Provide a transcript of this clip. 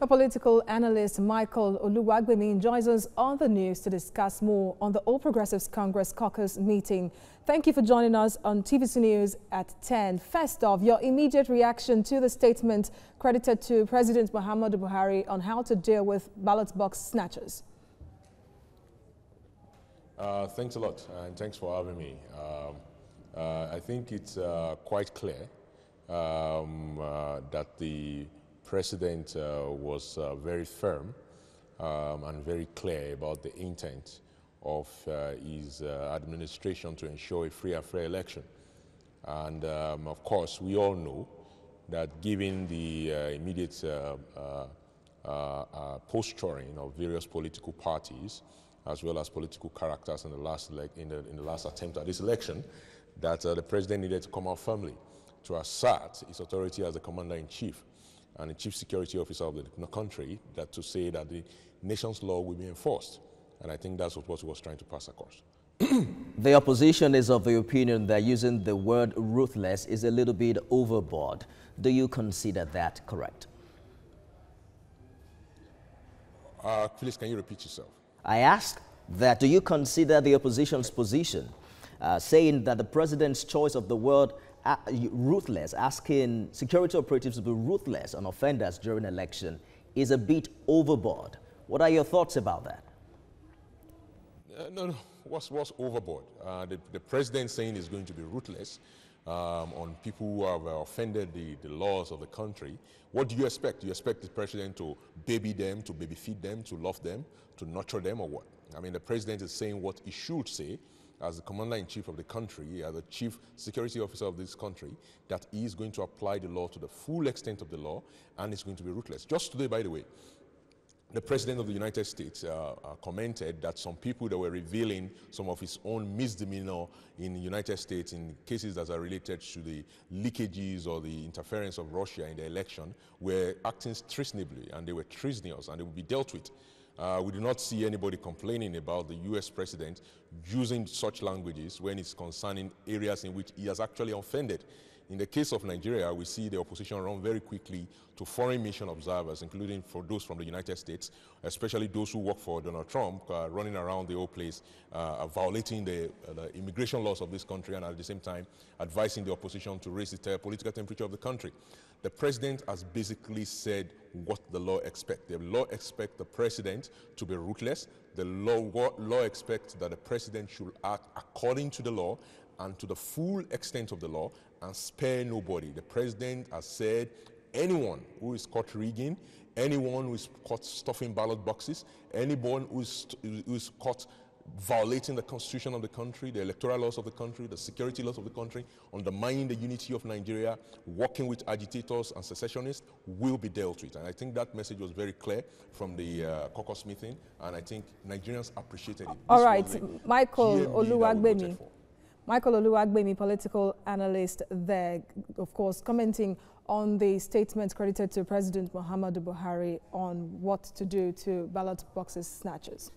A political analyst, Michael Oluwagbemi, joins us on the news to discuss more on the All Progressives Congress caucus meeting. Thank you for joining us on TVC News at 10. First off, your immediate reaction to the statement credited to President Muhammadu Buhari on how to deal with ballot box snatchers. Thanks a lot, and thanks for having me. I think it's quite clear that the President was very firm and very clear about the intent of his administration to ensure a free and fair election. And of course, we all know that given the immediate posturing of various political parties, as well as political characters in the last attempt at this election, that the President needed to come out firmly to assert his authority as the Commander-in-Chief and the Chief Security Officer of the country, that to say that the nation's law will be enforced. And I think that's what he was trying to pass across. The opposition is of the opinion that using the word ruthless is a little bit overboard. Do you consider that correct? Please, can you repeat yourself? I ask that, do you consider the opposition's position, saying that the President's choice of the word ruthless, asking security operatives to be ruthless on offenders during election, is a bit overboard? What are your thoughts about that? No. What's overboard? The President saying he's going to be ruthless on people who have offended the laws of the country. What do you expect? Do you expect the President to baby them, to baby feed them, to love them, to nurture them, or what? I mean, the President is saying what he should say as the Commander-in-Chief of the country, as the Chief Security Officer of this country, that he is going to apply the law to the full extent of the law, and it's going to be ruthless. Just today, by the way, the President of the United States commented that some people that were revealing some of his own misdemeanor in the United States in cases that are related to the leakages or the interference of Russia in the election were acting treasonably, and they were treasonous, and they would be dealt with. We do not see anybody complaining about the U.S. President using such languages when it's concerning areas in which he has actually offended. In the case of Nigeria, we see the opposition run very quickly to foreign mission observers, including for those from the United States, especially those who work for Donald Trump, running around the whole place, violating the immigration laws of this country, and at the same time advising the opposition to raise the political temperature of the country. The President has basically said what the law expects. The law expects the President to be ruthless. The law expects that the President should act according to the law and to the full extent of the law and spare nobody. The President has said anyone who is caught rigging, anyone who is caught stuffing ballot boxes, anyone who is caught violating the constitution of the country, the electoral laws of the country, the security laws of the country, undermining the unity of Nigeria, working with agitators and secessionists, will be dealt with. And I think that message was very clear from the caucus meeting, and I think Nigerians appreciated it. All right, Michael Oluwagbemi. Michael Oluwagbemi, political analyst there, of course, commenting on the statement credited to President Muhammadu Buhari on what to do to ballot boxes snatchers.